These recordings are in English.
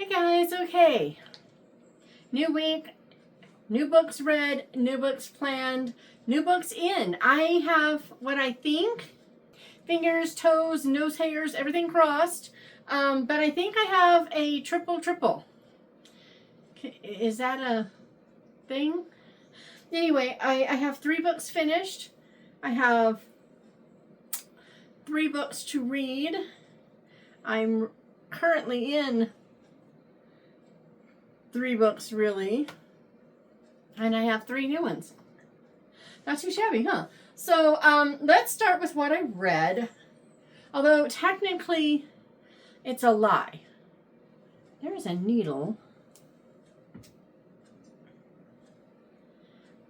Hey guys, okay. New week, new books read, new books planned, new books in. I have what I think, fingers, toes, nose hairs, everything crossed. But I think I have a triple. Is that a thing? Anyway, I have 3 books finished. I have 3 books to read. I'm currently in 3 books, really. And I have 3 new ones. Not too shabby, huh? So, let's start with what I read. Although, technically, it's a lie. There's a needle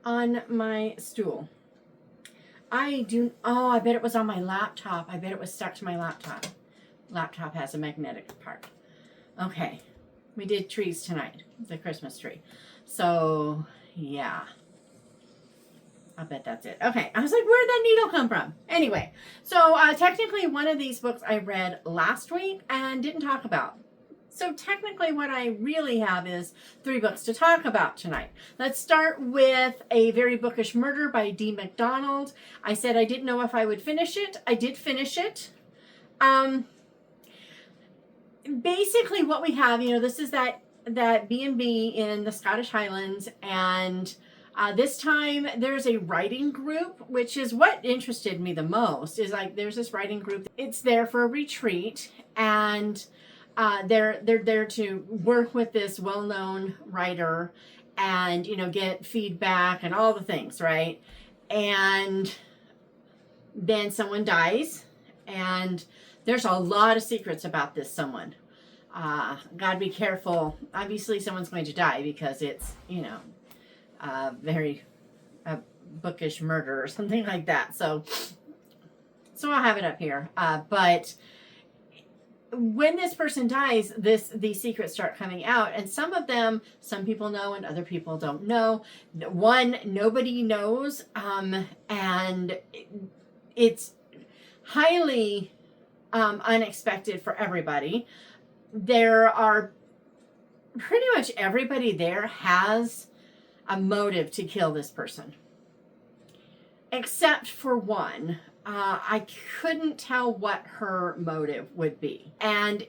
on my stool. I bet it was on my laptop. I bet it was stuck to my laptop. Laptop has a magnetic part. Okay. We did trees tonight, the Christmas tree. So, yeah. I bet that's it. Okay, I was like, where'd that needle come from? Anyway, so technically one of these books I read last week and didn't talk about. So technically what I really have is 3 books to talk about tonight. Let's start with A Very Bookish Murder by D. MacDonald. I said I didn't know if I would finish it. I did finish it. Basically what we have, this is that B&B in the Scottish Highlands, and this time there's a writing group, which is what interested me the most, is like there's this writing group. It's there for a retreat, and they're there to work with this well-known writer and, get feedback and all the things, right? And then someone dies, and there's a lot of secrets about this someone. Gotta be careful. Obviously someone's going to die because it's, very bookish murder or something like that. So I'll have it up here. But when this person dies, these secrets start coming out, and some of them, some people know and other people don't know. One, nobody knows, and it's highly unexpected for everybody. There are pretty much everybody there has a motive to kill this person, except for one. I couldn't tell what her motive would be. And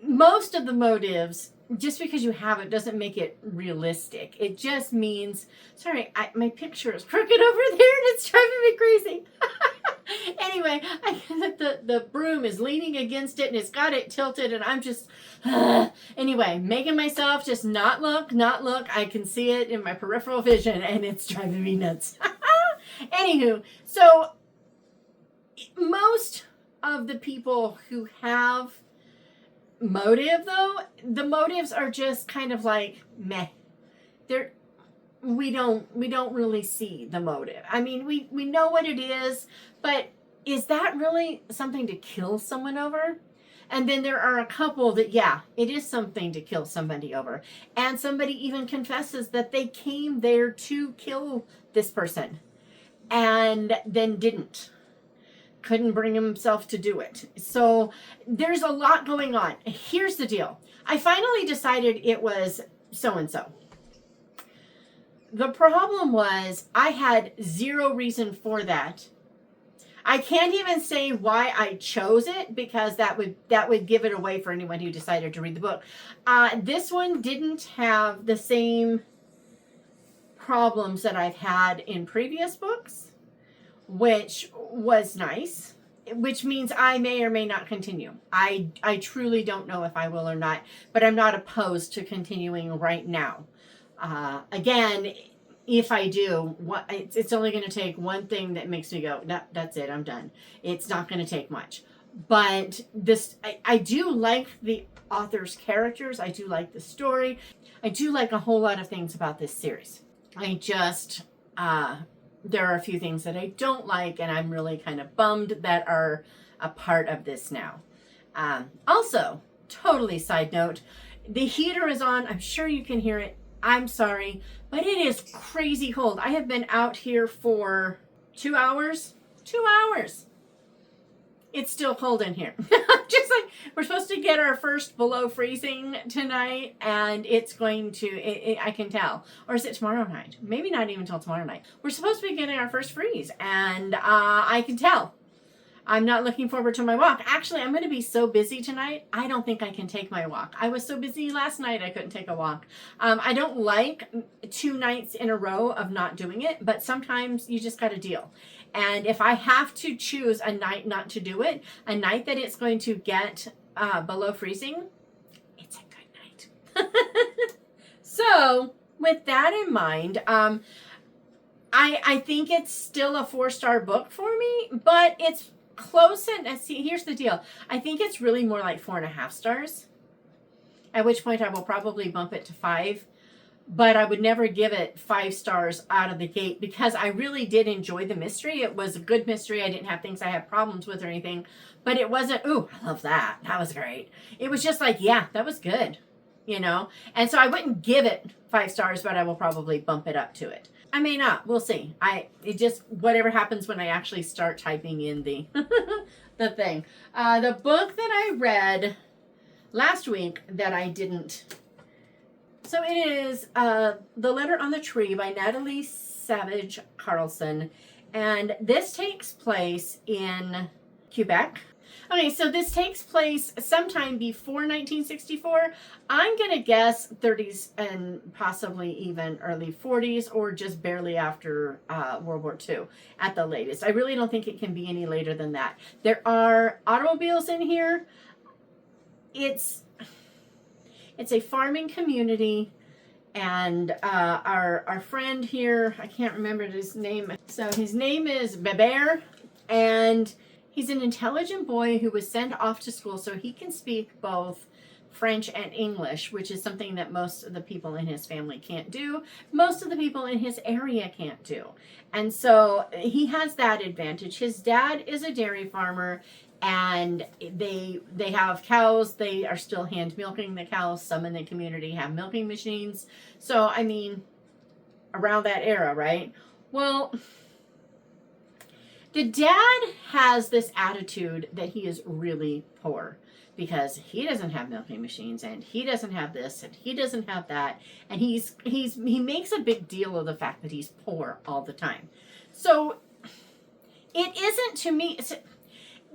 most of the motives, just because you have it doesn't make it realistic. It just means, sorry, my picture is crooked over there and it's driving me crazy. Anyway, the broom is leaning against it and it's got it tilted, and I'm just, anyway, making myself just not look. I can see it in my peripheral vision and it's driving me nuts. Anywho, so most of the people who have motive, though, the motives are just kind of like meh. We don't really see the motive. I mean, we know what it is, but is that really something to kill someone over? And then there are a couple that, yeah, it is something to kill somebody over. And somebody even confesses that they came there to kill this person and then couldn't bring himself to do it. So there's a lot going on. Here's the deal. I finally decided it was so-and-so. The problem was I had 0 reason for that. I can't even say why I chose it, because that would give it away for anyone who decided to read the book. This one didn't have the same problems that I've had in previous books, which was nice, which means I may or may not continue. I truly don't know if I will or not, but I'm not opposed to continuing right now. Again, if I do, it's only going to take one thing that makes me go, no, that's it, I'm done. It's not going to take much. But I do like the author's characters. I do like the story. I do like a whole lot of things about this series. I just, there are a few things that I don't like, and I'm really kind of bummed that are a part of this now. Also, totally side note, the heater is on. I'm sure you can hear it. I'm sorry, but it is crazy cold. I have been out here for 2 hours. 2 hours. It's still cold in here. Just like we're supposed to get our first below freezing tonight, and it's going to, I can tell. Or is it tomorrow night? Maybe not even till tomorrow night. We're supposed to be getting our first freeze, and I can tell. I'm not looking forward to my walk. Actually, I'm going to be so busy tonight, I don't think I can take my walk. I was so busy last night, I couldn't take a walk. I don't like 2 nights in a row of not doing it, but sometimes you just got to deal. And if I have to choose a night not to do it, a night that it's going to get below freezing, it's a good night. So, with that in mind, I think it's still a 4-star book for me, but it's close. And see, here's the deal. I think it's really more like 4.5 stars, at which point I will probably bump it to 5. But I would never give it 5 stars out of the gate because I really did enjoy the mystery. It was a good mystery. I didn't have things I had problems with or anything, but it wasn't, ooh, I love that. That was great. It was just like, yeah, that was good, you know? And so I wouldn't give it 5 stars, but I will probably bump it up to it. I may not. We'll see. It just, whatever happens when I actually start typing in the the thing. The book that I read last week that I didn't. So it is The Letter on the Tree by Natalie Savage Carlson. And this takes place in Quebec. Okay, so this takes place sometime before 1964. I'm going to guess 30s and possibly even early 40s or just barely after World War II at the latest. I really don't think it can be any later than that. There are automobiles in here. It's a farming community, and our friend here, I can't remember his name. So his name is TBR, and he's an intelligent boy who was sent off to school so he can speak both French and English, which is something that most of the people in his family can't do. Most of the people in his area can't do. And so he has that advantage. His dad is a dairy farmer, and they have cows. They are still hand milking the cows. Some in the community have milking machines. So, I mean, around that era, right? Well, the dad has this attitude that he is really poor because he doesn't have milking machines and he doesn't have this and he doesn't have that, and he makes a big deal of the fact that he's poor all the time. So it isn't, to me,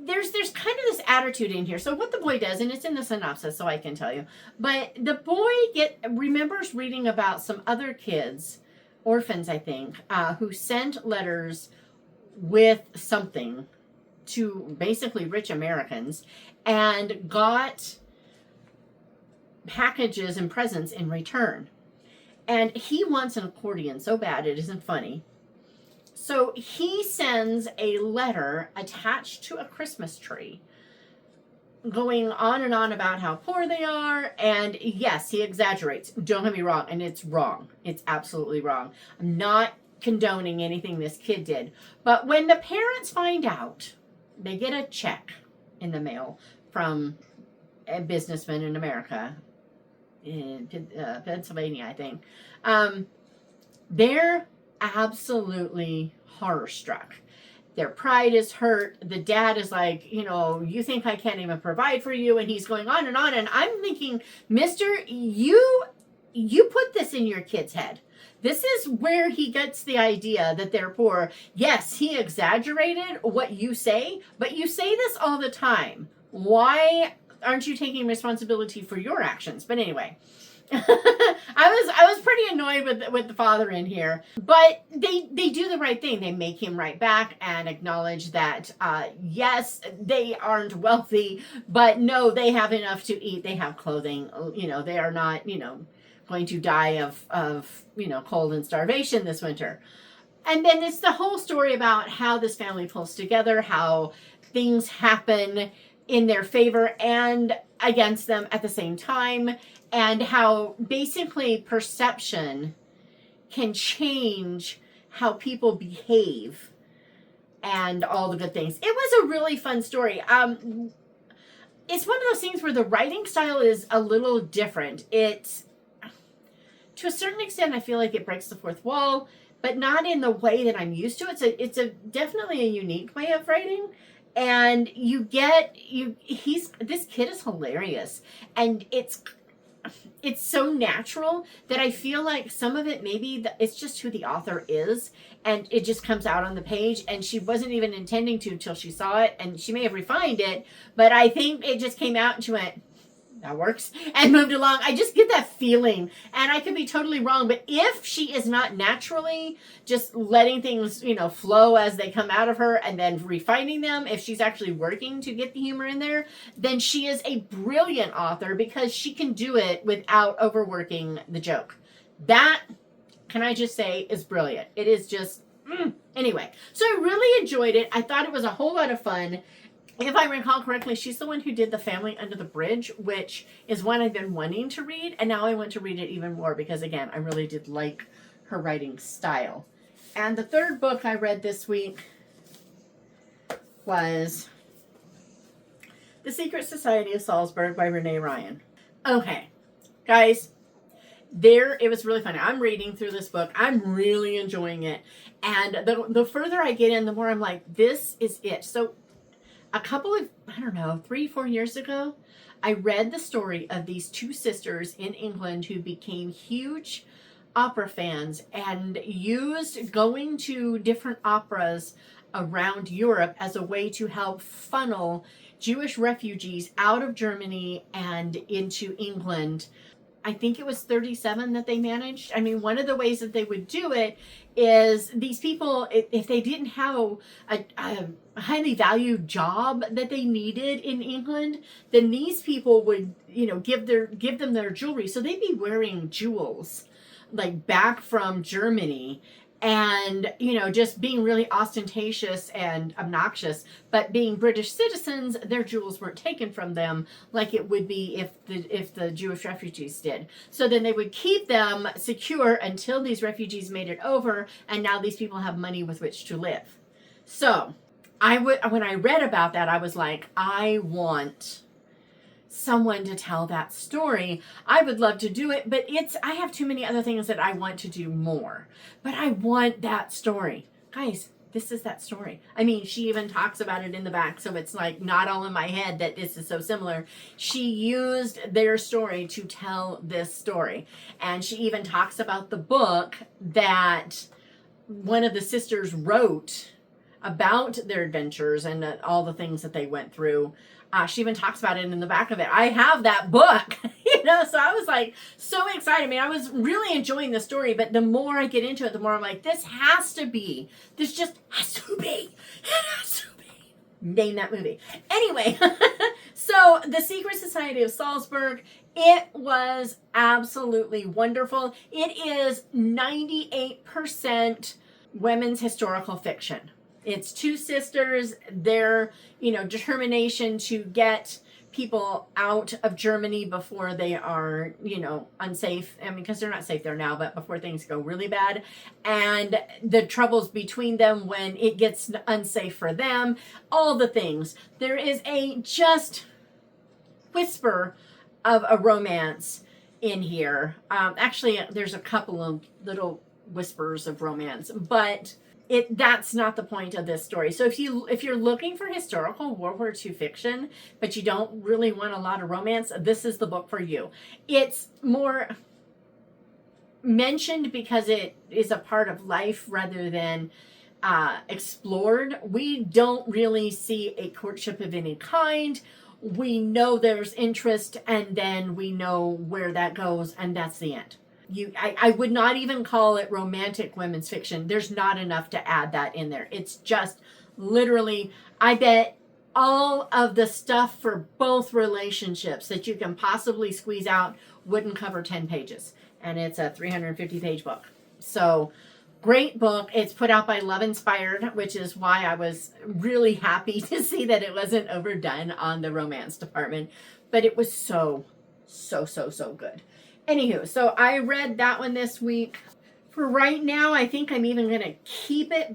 there's kind of this attitude in here. So what the boy does, and it's in the synopsis so I can tell you, but the boy remembers reading about some other kids, orphans I think, who sent letters with something to basically rich Americans and got packages and presents in return. And he wants an accordion so bad it isn't funny. So he sends a letter attached to a Christmas tree going on and on about how poor they are. And yes, he exaggerates. Don't get me wrong. And it's wrong. It's absolutely wrong. I'm not condoning anything this kid did. But when the parents find out, they get a check in the mail from a businessman in America, in Pennsylvania, I think. They're absolutely horror struck. Their pride is hurt. The dad is like, you think I can't even provide for you? And he's going on. And I'm thinking, mister, you put this in your kid's head. This is where he gets the idea that they're poor. Yes, he exaggerated what you say, but you say this all the time. Why aren't you taking responsibility for your actions? But anyway, I was pretty annoyed with the father in here, but they do the right thing. They make him write back and acknowledge that yes, they aren't wealthy, but no, they have enough to eat. They have clothing. They are not going to die of cold and starvation this winter. And then it's the whole story about how this family pulls together, how things happen in their favor and against them at the same time, and how basically perception can change how people behave and all the good things. It was a really fun story. It's one of those things where the writing style is a little different. It's, to a certain extent, I feel like it breaks the fourth wall, but not in the way that I'm used to. It's a definitely a unique way of writing. And this kid is hilarious, and it's so natural that I feel like some of it maybe it's just who the author is, and it just comes out on the page, and she wasn't even intending to until she saw it, and she may have refined it, but I think it just came out and she went, that works, and moved along. I just get that feeling, and I could be totally wrong, but if she is not naturally just letting things, flow as they come out of her and then refining them, if she's actually working to get the humor in there, then she is a brilliant author, because she can do it without overworking the joke. That, can I just say, is brilliant. It is just, anyway. So I really enjoyed it. I thought it was a whole lot of fun. If I recall correctly, she's the one who did The Family Under the Bridge, which is one I've been wanting to read, and now I want to read it even more because, again, I really did like her writing style. And the third book I read this week was The Secret Society of Salzburg by Renee Ryan. Okay, guys, it was really funny. I'm reading through this book. I'm really enjoying it. And the further I get in, the more I'm like, this is it. So a couple of, 3-4 years ago, I read the story of these two sisters in England who became huge opera fans and used going to different operas around Europe as a way to help funnel Jewish refugees out of Germany and into England. I think it was 37 that they managed. I mean, one of the ways that they would do it is these people, if they didn't have a highly valued job that they needed in England, then these people would, give them their jewelry. So they'd be wearing jewels like back from Germany, and just being really ostentatious and obnoxious, but being British citizens, their jewels weren't taken from them like it would be if the Jewish refugees did. So then they would keep them secure until these refugees made it over, and now these people have money with which to live. So when I read about that, I was like, I want someone to tell that story. I would love to do it, but I have too many other things that I want to do more. But I want that story. Guys, this is that story. I mean, she even talks about it in the back, so it's like not all in my head that this is so similar. She used their story to tell this story. And she even talks about the book that one of the sisters wrote about their adventures and all the things that they went through. She even talks about it in the back of it. I have that book, so I was like so excited. I mean, I was really enjoying the story, but the more I get into it, the more I'm like, this just has to be. It has to be. Name that movie. Anyway, so The Secret Society of Salzburg, it was absolutely wonderful. It is 98% women's historical fiction. It's two sisters, their, determination to get people out of Germany before they are, unsafe. I mean, because they're not safe there now, but before things go really bad. And the troubles between them when it gets unsafe for them, all the things. There is a just whisper of a romance in here. Actually, there's a couple of little whispers of romance, but that's not the point of this story. So if you're looking for historical World War II fiction, but you don't really want a lot of romance, this is the book for you. It's more mentioned because it is a part of life rather than explored. We don't really see a courtship of any kind. We know there's interest, and then we know where that goes, and that's the end. I would not even call it romantic women's fiction. There's not enough to add that in there. It's just literally, I bet all of the stuff for both relationships that you can possibly squeeze out wouldn't cover 10 pages. And it's a 350-page book. So, great book. It's put out by Love Inspired, which is why I was really happy to see that it wasn't overdone on the romance department. But it was so good. Anywho, so I read that one this week. For right now, I think I'm even going to keep it.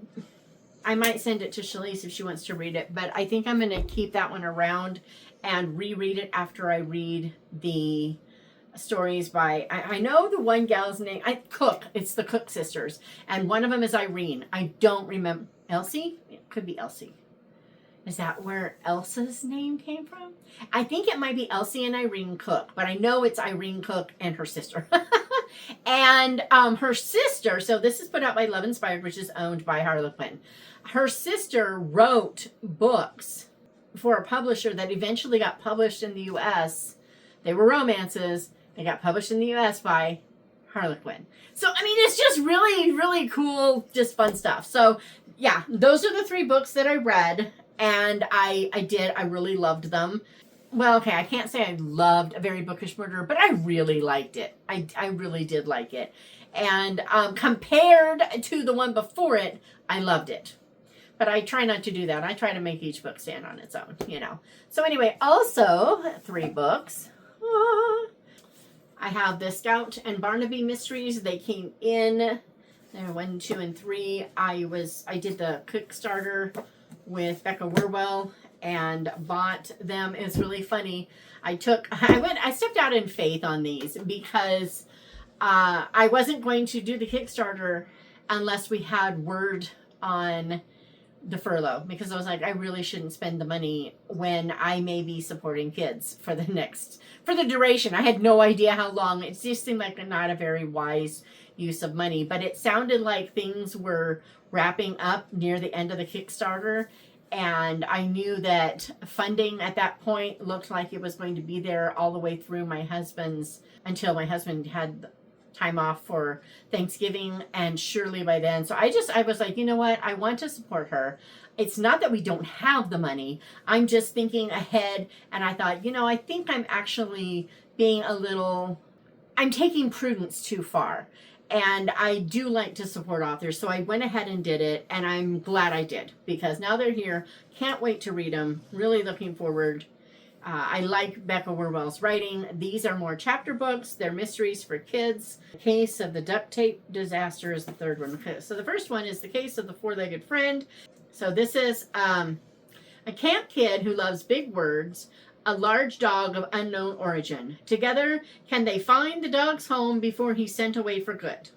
I might send it to Shalise if she wants to read it, but I think I'm going to keep that one around and reread it after I read the stories by, I know the one gal's name, Cook. It's the Cook sisters, and one of them is Irene. I don't remember. Elsie? It could be Elsie. Is that where Elsa's name came from? I think it might be Elsie and Irene Cook, but I know it's Irene Cook and her sister. And her sister, so this is put out by Love Inspired, which is owned by Harlequin. Her sister wrote books for a publisher that eventually got published in the U.S. They were romances. They got published in the U.S. by Harlequin. So, I mean, it's just really, really cool, just fun stuff. So, yeah, those are the 3 books that I read, and I really loved them. Well, okay, I can't say I loved A Very Bookish Murderer, but I really liked it. I really did like it. And compared to the one before it, I loved it. But I try not to do that. I try to make each book stand on its own, you know. So anyway, also 3 books. I have the Scout and Barnaby mysteries. They came in. They're 1, 2, and 3. I did the Kickstarter with Becca Werwell and bought them. It was really funny. I stepped out in faith on these because I wasn't going to do the Kickstarter unless we had word on the furlough, because I was like, I really shouldn't spend the money when I may be supporting kids for the duration. I had no idea how long. It just seemed like not a very wise use of money, but it sounded like things were wrapping up near the end of the Kickstarter. And I knew that funding at that point looked like it was going to be there all the way through until my husband had time off for Thanksgiving, and surely by then. So I was like, you know what? I want to support her. It's not that we don't have the money. I'm just thinking ahead, and I thought, I think I'm actually I'm taking prudence too far. And I do like to support authors, so I went ahead and did it, and I'm glad I did, because now they're here. Can't wait to read them. Really looking forward. I like Becca Werwell's writing. These are more chapter books. They're mysteries for kids. The Case of the Duct Tape Disaster is the 3rd one. So the first one is The Case of the Four-Legged Friend. So this is a camp kid who loves big words, a large dog of unknown origin. Together, can they find the dog's home before he's sent away for good?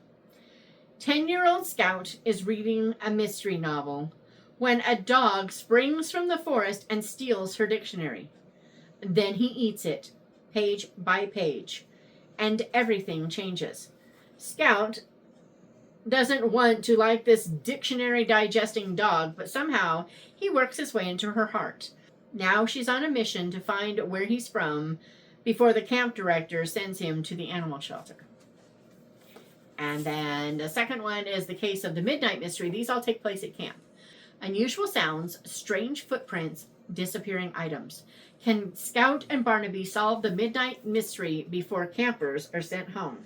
10-year-old Scout is reading a mystery novel when a dog springs from the forest and steals her dictionary. Then he eats it, page by page, and everything changes. Scout doesn't want to like this dictionary digesting dog, but somehow he works his way into her heart. Now she's on a mission to find where he's from before the camp director sends him to the animal shelter. And then the second one is The Case of the Midnight Mystery. These all take place at camp. Unusual sounds, strange footprints, disappearing items. Can Scout and Barnaby solve the midnight mystery before campers are sent home?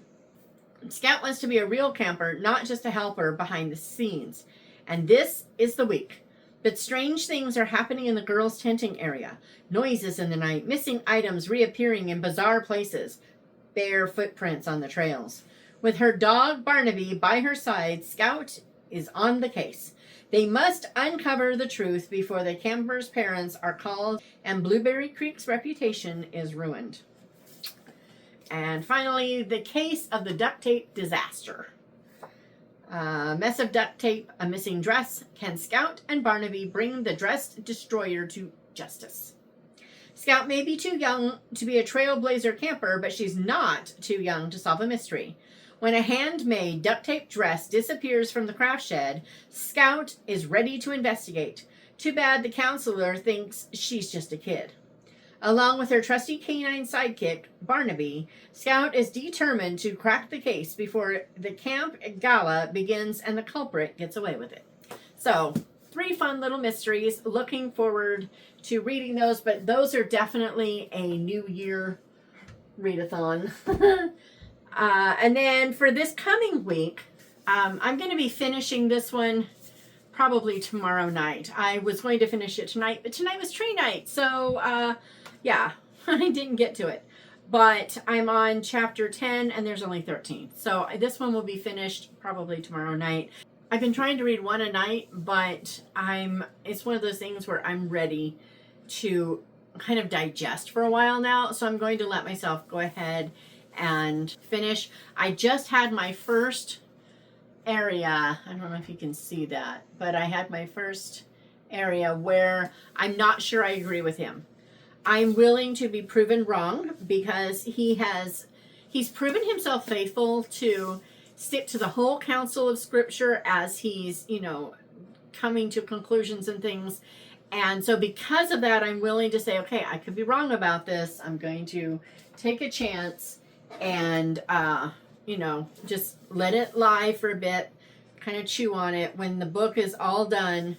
Scout wants to be a real camper, not just a helper behind the scenes. And this is the week. But strange things are happening in the girls' tenting area. Noises in the night, missing items reappearing in bizarre places. Bare footprints on the trails. With her dog Barnaby by her side, Scout is on the case. They must uncover the truth before the campers' parents are called and Blueberry Creek's reputation is ruined. And finally, The Case of the Duct Tape Disaster. A mess of duct tape, a missing dress. Can Scout and Barnaby bring the dressed destroyer to justice? Scout may be too young to be a trailblazer camper, but she's not too young to solve a mystery. When a handmade duct tape dress disappears from the craft shed, Scout is ready to investigate. Too bad the counselor thinks she's just a kid. Along with her trusty canine sidekick, Barnaby, Scout is determined to crack the case before the camp gala begins and the culprit gets away with it. So, 3 fun little mysteries. Looking forward to reading those, but those are definitely a New Year readathon. And then for this coming week, I'm going to be finishing this one probably tomorrow night. I was going to finish it tonight, but tonight was tree night. So, yeah, I didn't get to it. But I'm on chapter 10 and there's only 13. So this one will be finished probably tomorrow night. I've been trying to read one a night, but it's one of those things where I'm ready to kind of digest for a while now. So I'm going to let myself go ahead and finish. I just had my first area. I don't know if you can see that, but I had my first area where I'm not sure I agree with him. I'm willing to be proven wrong because he's proven himself faithful to stick to the whole counsel of Scripture as he's, coming to conclusions and things. And so because of that, I'm willing to say, okay, I could be wrong about this. I'm going to take a chance and, just let it lie for a bit, kind of chew on it. When the book is all done,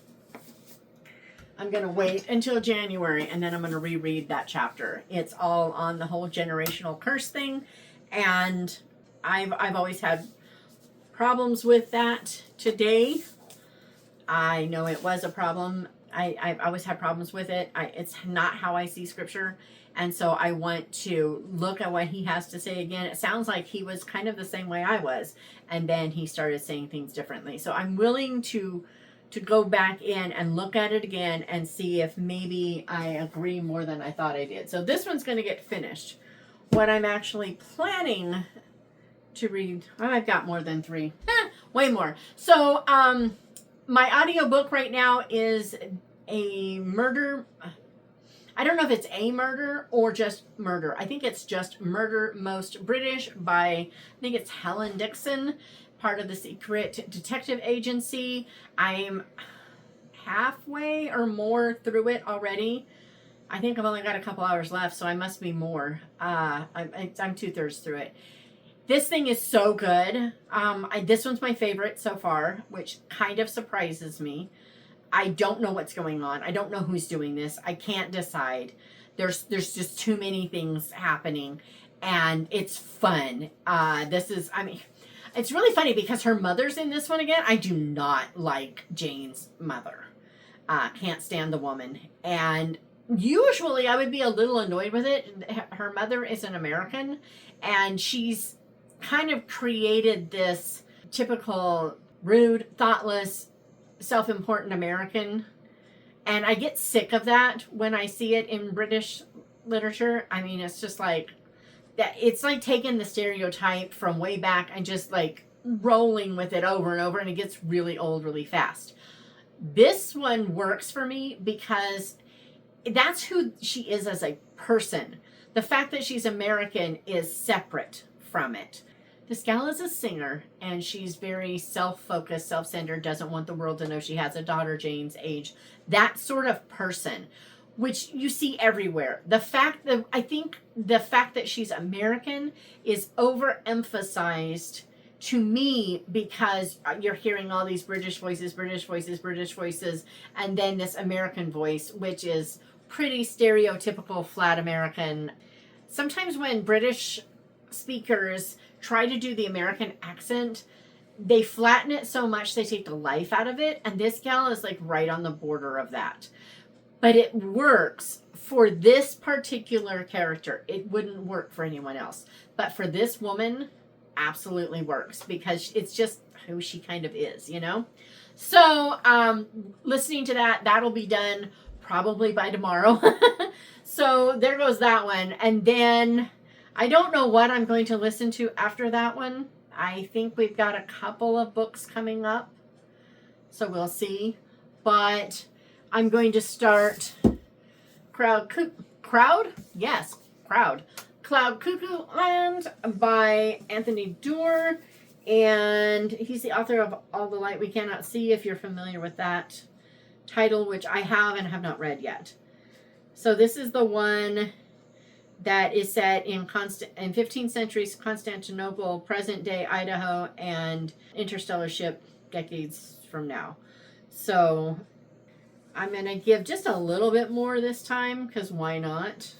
I'm going to wait until January, and then I'm going to reread that chapter. It's all on the whole generational curse thing, and I've always had problems with that. Today, I know it was a problem. I've always had problems with it. It's not how I see Scripture, and so I want to look at what he has to say again. It sounds like he was kind of the same way I was, and then he started saying things differently. So I'm willing to go back in and look at it again and see if maybe I agree more than I thought I did. So this one's going to get finished. What I'm actually planning to read, I've got more than 3. Way more. So my audiobook right now is a murder. I don't know if it's a murder or just murder. I think it's just Murder Most British by, I think it's Helen Dixon, part of the secret detective agency. I'm halfway or more through it already. I think I've only got a couple hours left, so I must be more. I'm 2/3 through it. This thing is so good. This one's my favorite so far, which kind of surprises me. I don't know what's going on. I don't know who's doing this. I can't decide. There's just too many things happening, and it's fun. It's really funny because her mother's in this one again. I do not like Jane's mother. Can't stand the woman. And usually I would be a little annoyed with it. Her mother is an American, and she's kind of created this typical rude, thoughtless, self-important American. And I get sick of that when I see it in British literature. I mean, it's just like, that it's like taking the stereotype from way back and just like rolling with it over and over, and it gets really old really fast. This one works for me because that's who she is as a person. The fact that she's American is separate from it. This gal is a singer, and she's very self-focused, self-centered, doesn't want the world to know she has a daughter Jane's age. That sort of person, which you see everywhere. I think the fact that she's American is overemphasized to me because you're hearing all these British voices, and then this American voice, which is pretty stereotypical flat American. Sometimes when British speakers try to do the American accent, they flatten it so much they take the life out of it, and this gal is like right on the border of that. But it works for this particular character. It wouldn't work for anyone else. But for this woman, absolutely works because it's just who she kind of is, So listening to that'll be done probably by tomorrow. So there goes that one. And then I don't know what I'm going to listen to after that one. I think we've got a couple of books coming up. So we'll see. But I'm going to start Cloud Cuckoo Land by Anthony Doerr, and he's the author of All the Light We Cannot See, if you're familiar with that title, which I have and have not read yet. So this is the one that is set in 15th century Constantinople, present day Idaho, and interstellar ship decades from now. So I'm going to give just a little bit more this time, because why not?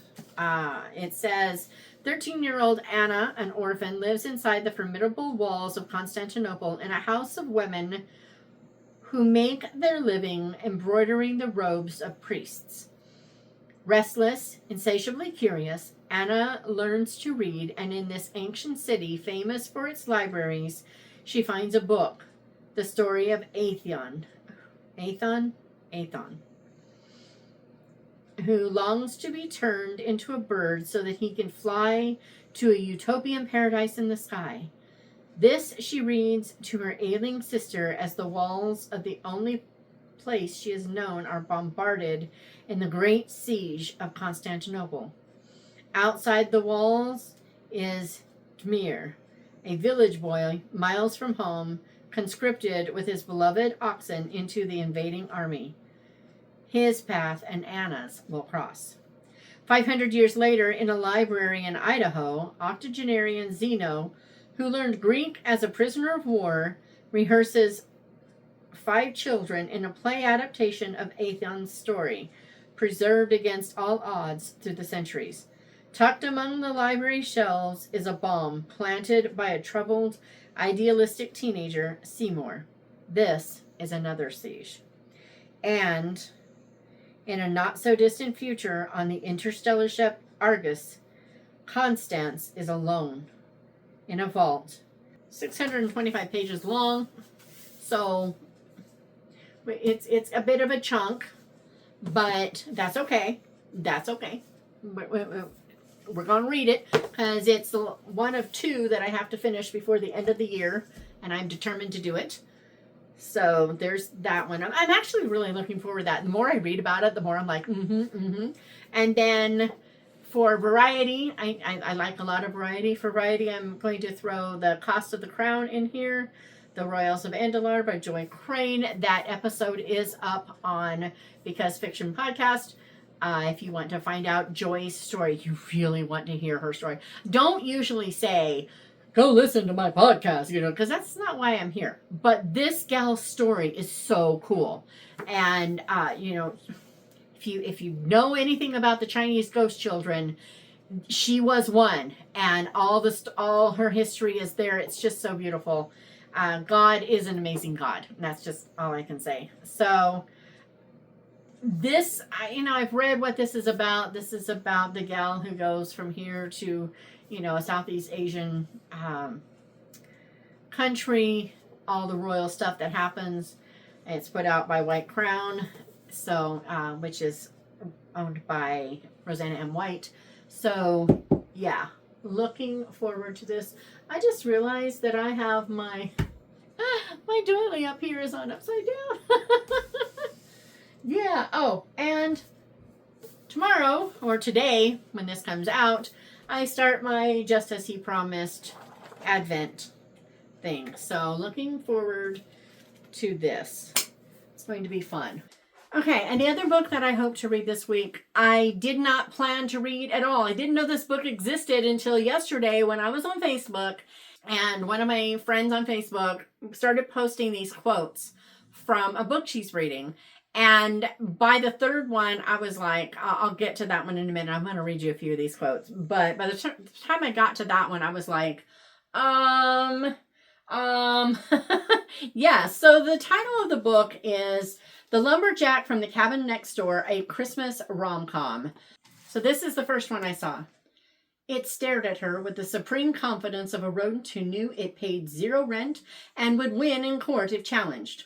It says, 13-year-old Anna, an orphan, lives inside the formidable walls of Constantinople in a house of women who make their living embroidering the robes of priests. Restless, insatiably curious, Anna learns to read, and in this ancient city, famous for its libraries, she finds a book, the story of Aethon, who longs to be turned into a bird so that he can fly to a utopian paradise in the sky. This she reads to her ailing sister as the walls of the only place she is known are bombarded in the great siege of Constantinople. Outside the walls is Dmir, a village boy miles from home, conscripted with his beloved oxen into the invading army. His path and Anna's will cross. 500 years later, in a library in Idaho, octogenarian Zeno, who learned Greek as a prisoner of war, rehearses 5 children in a play adaptation of Athon's story, preserved against all odds through the centuries. Tucked among the library shelves is a bomb planted by a troubled, idealistic teenager, Seymour. This is another siege. And in a not-so-distant future on the interstellar ship Argus, Constance is alone in a vault. 625 pages long, so it's a bit of a chunk, but that's okay. That's okay. We're going to read it because it's one of 2 that I have to finish before the end of the year, and I'm determined to do it. So there's that one. I'm actually really looking forward to that. The more I read about it, the more I'm like, And then for variety, I like a lot of variety. For variety, I'm going to throw The Cost of the Crown in here. The Royals of Endelar by Joy Crane. That episode is up on Because Fiction Podcast. If you want to find out Joy's story, you really want to hear her story. Don't usually say, go listen to my podcast, because that's not why I'm here. But this gal's story is so cool. And, if you know anything about the Chinese ghost children, she was one. And all her history is there. It's just so beautiful. God is an amazing God. And that's just all I can say. So this, I've read what this is about. This is about the gal who goes from here to, a Southeast Asian country, all the royal stuff that happens. It's put out by White Crown, so which is owned by Rosanna M. White. So, yeah, looking forward to this. I just realized that I have my doily up here is on upside down. Yeah. Oh, and tomorrow, or today, when this comes out, I start my Just As He Promised Advent thing. So looking forward to this. It's going to be fun. Okay, and the other book that I hope to read this week, I did not plan to read at all. I didn't know this book existed until yesterday when I was on Facebook, and one of my friends on Facebook started posting these quotes from a book she's reading. And by the 3rd one, I was like, I'll get to that one in a minute. I'm going to read you a few of these quotes. But by the time I got to that one, I was like, yeah. So the title of the book is The Lumberjack from the Cabin Next Door, a Christmas rom-com. So this is the first one I saw. It stared at her with the supreme confidence of a rodent who knew it paid 0 rent and would win in court if challenged.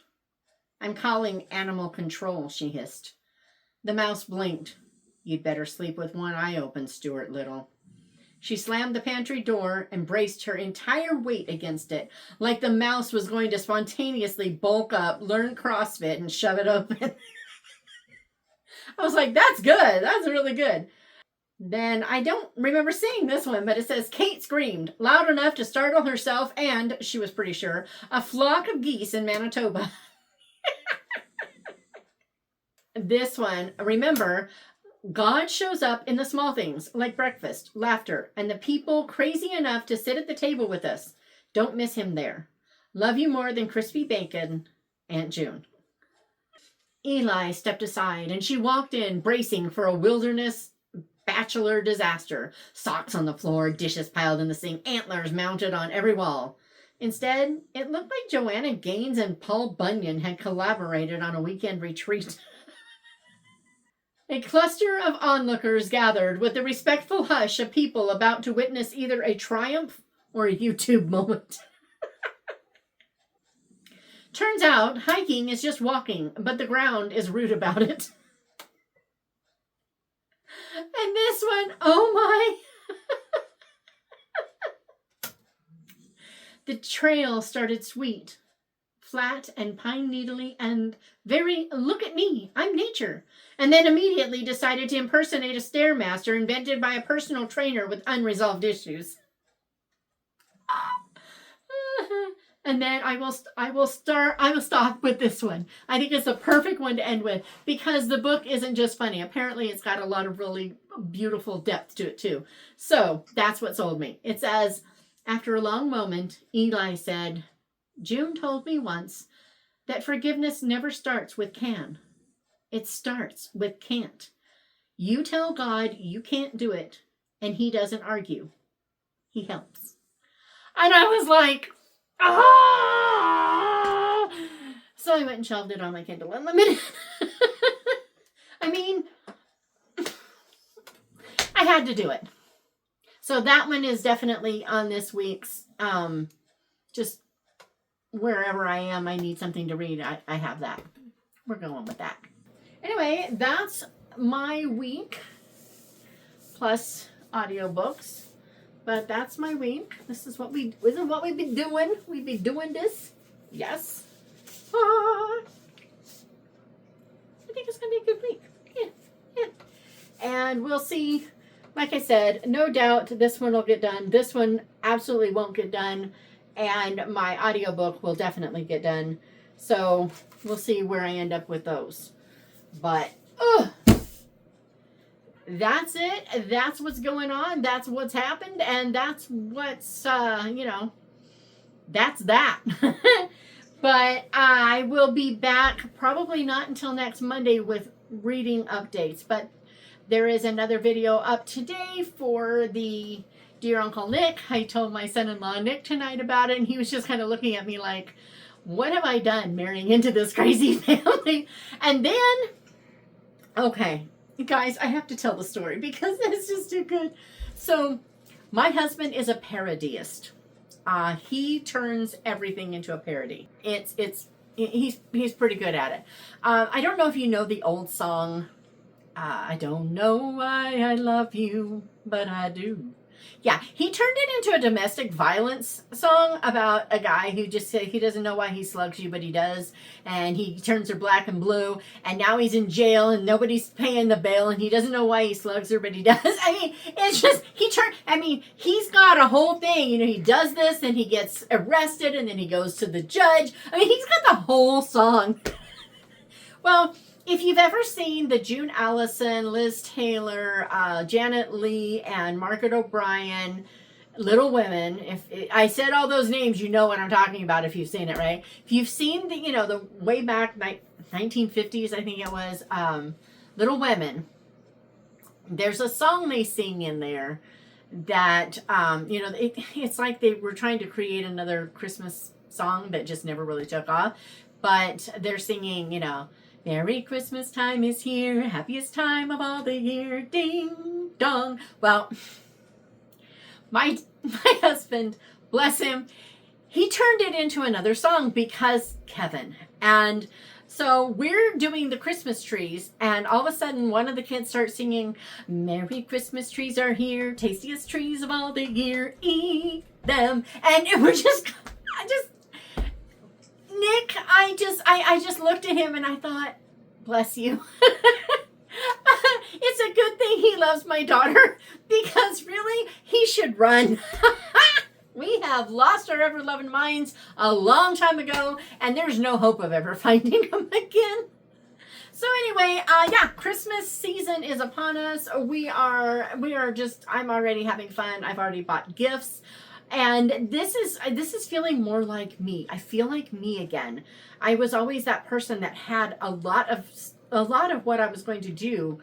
I'm calling animal control, she hissed. The mouse blinked. You'd better sleep with one eye open, Stuart Little. She slammed the pantry door and braced her entire weight against it, like the mouse was going to spontaneously bulk up, learn CrossFit, and shove it open. I was like, that's good. That's really good. Then I don't remember seeing this one, but it says, Kate screamed, loud enough to startle herself and, she was pretty sure, a flock of geese in Manitoba. This one, remember, God shows up in the small things, like breakfast, laughter, and the people crazy enough to sit at the table with us. Don't miss him there. Love you more than crispy bacon, Aunt June. Eli stepped aside, and she walked in, bracing for a wilderness bachelor disaster. Socks on the floor, dishes piled in the sink, antlers mounted on every wall. Instead, it looked like Joanna Gaines and Paul Bunyan had collaborated on a weekend retreat. A cluster of onlookers gathered with the respectful hush of people about to witness either a triumph or a YouTube moment. Turns out, hiking is just walking, but the ground is rude about it. And this one, oh my. The trail started sweet, flat and pine needly and very, look at me, I'm nature. And then immediately decided to impersonate a Stairmaster invented by a personal trainer with unresolved issues. And then I will stop with this one. I think it's the perfect one to end with because the book isn't just funny. Apparently it's got a lot of really beautiful depth to it too. So that's what sold me. It says, after a long moment, Eli said, June told me once that forgiveness never starts with can. It starts with can't. You tell God you can't do it, and he doesn't argue. He helps. And I was like, ah! So I went and shelved it on my Kindle Unlimited. I mean, I had to do it. So that one is definitely on this week's, just wherever I am, I need something to read. I have that. We're going with that. Anyway, that's my week plus audiobooks. But that's my week. This is what we've been doing. We've been doing this. Yes. I think it's gonna be a good week. Yeah. And we'll see. Like I said, no doubt this one will get done. This one absolutely won't get done. And my audiobook will definitely get done. So we'll see where I end up with those. But that's it. That's what's going on. That's what's happened. And that's what's, that's that. But I will be back probably not until next Monday with reading updates. But there is another video up today for the Dear Uncle Nick. I told my son-in-law Nick tonight about it, and he was just kind of looking at me like, what have I done marrying into this crazy family? And then, okay, guys, I have to tell the story because it's just too good. So my husband is a parodyist. He turns everything into a parody. He's pretty good at it. I don't know if you know the old song, I don't know why I love you, but I do. Yeah, he turned it into a domestic violence song about a guy who just said he doesn't know why he slugs you, but he does. And he turns her black and blue. And now he's in jail and nobody's paying the bail. And he doesn't know why he slugs her, but he does. I mean, it's just, he's got a whole thing. You know, he does this and he gets arrested and then he goes to the judge. I mean, he's got the whole song. Well, if you've ever seen the June Allison, Liz Taylor, Janet Leigh, and Margaret O'Brien, Little Women, if I said all those names, you know what I'm talking about if you've seen it, right? If you've seen the way back 1950s, I think it was, Little Women, there's a song they sing in there that, it's like they were trying to create another Christmas song that just never really took off. But they're singing, Merry Christmas time is here, happiest time of all the year, ding dong. Well, my husband, bless him, he turned it into another song because Kevin. And so we're doing the Christmas trees, and all of a sudden one of the kids starts singing, Merry Christmas trees are here, tastiest trees of all the year, eat them. And we're Nick, I just looked at him and I thought, bless you. It's a good thing he loves my daughter because really, he should run. We have lost our ever-loving minds a long time ago and there's no hope of ever finding them again. So anyway, Christmas season is upon us. We are I'm already having fun. I've already bought gifts. And this is feeling more like me. I feel like me again. I was always that person that had a lot of what I was going to do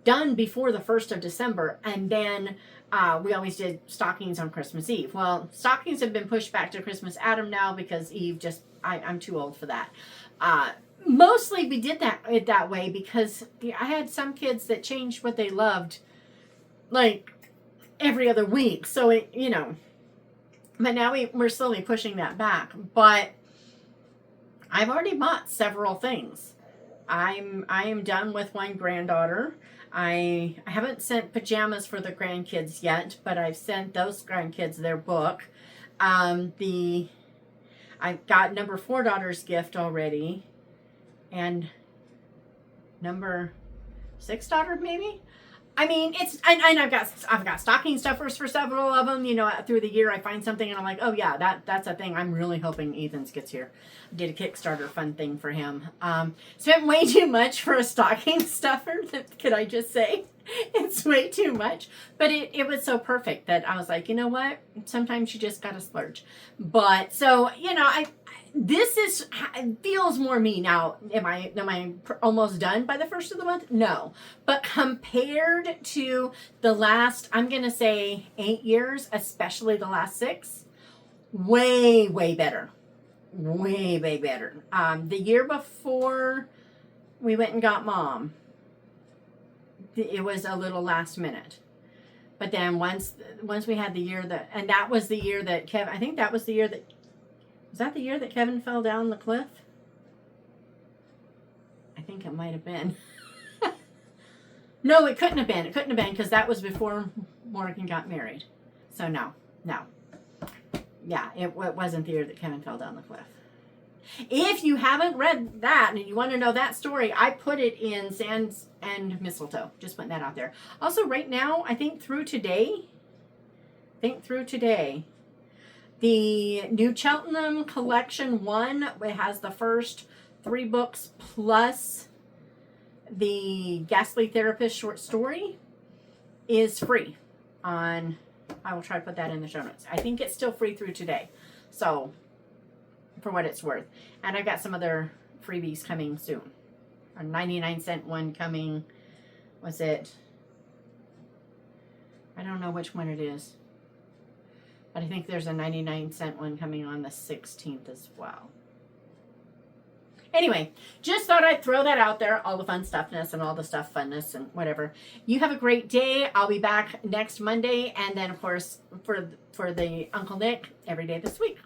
done before the 1st of December. And then we always did stockings on Christmas Eve. Well, stockings have been pushed back to Christmas Adam now because Eve I'm too old for that. Mostly we did that way because I had some kids that changed what they loved like every other week. So but now we're slowly pushing that back. But I've already bought several things. I am done with one granddaughter. I haven't sent pajamas for the grandkids yet, but I've sent those grandkids their book. I I got number 4 daughter's gift already. And number 6 daughter, maybe? I mean, it's, and I've got stocking stuffers for several of them. You know, through the year I find something and I'm like, oh yeah, that's a thing. I'm really hoping Ethan's gets here. I did a Kickstarter fun thing for him. Spent way too much for a stocking stuffer. Could I just say? It's way too much. But it was so perfect that I was like, you know what? Sometimes you just gotta splurge. But so, you know, this feels more me now. Am I almost done by the first of the month? No. But compared to the last, I'm going to say 8 years, especially the last 6, way better. Way better. The year before we went and got Mom, it was a little last minute. But then once we had the year that, and that was the year that Kevin, I think that was the year that, was that the year that Kevin fell down the cliff? I think it might have been. No, it couldn't have been. It couldn't have been because that was before Morgan got married. So no. Yeah, it wasn't the year that Kevin fell down the cliff. If you haven't read that and you want to know that story, I put it in Sands and Mistletoe. Just putting that out there. Also, right now, I think through today, the New Cheltenham Collection 1, it has the first 3 books plus the Ghastly Therapist short story, is free on, I will try to put that in the show notes. I think it's still free through today. So, for what it's worth. And I've got some other freebies coming soon. A 99-cent one coming, was it? I don't know which one it is. But I think there's a 99-cent one coming on the 16th as well. Anyway, just thought I'd throw that out there. All the fun stuffness and all the stuff funness and whatever. You have a great day. I'll be back next Monday. And then, of course, for the Uncle Nick, every day this week.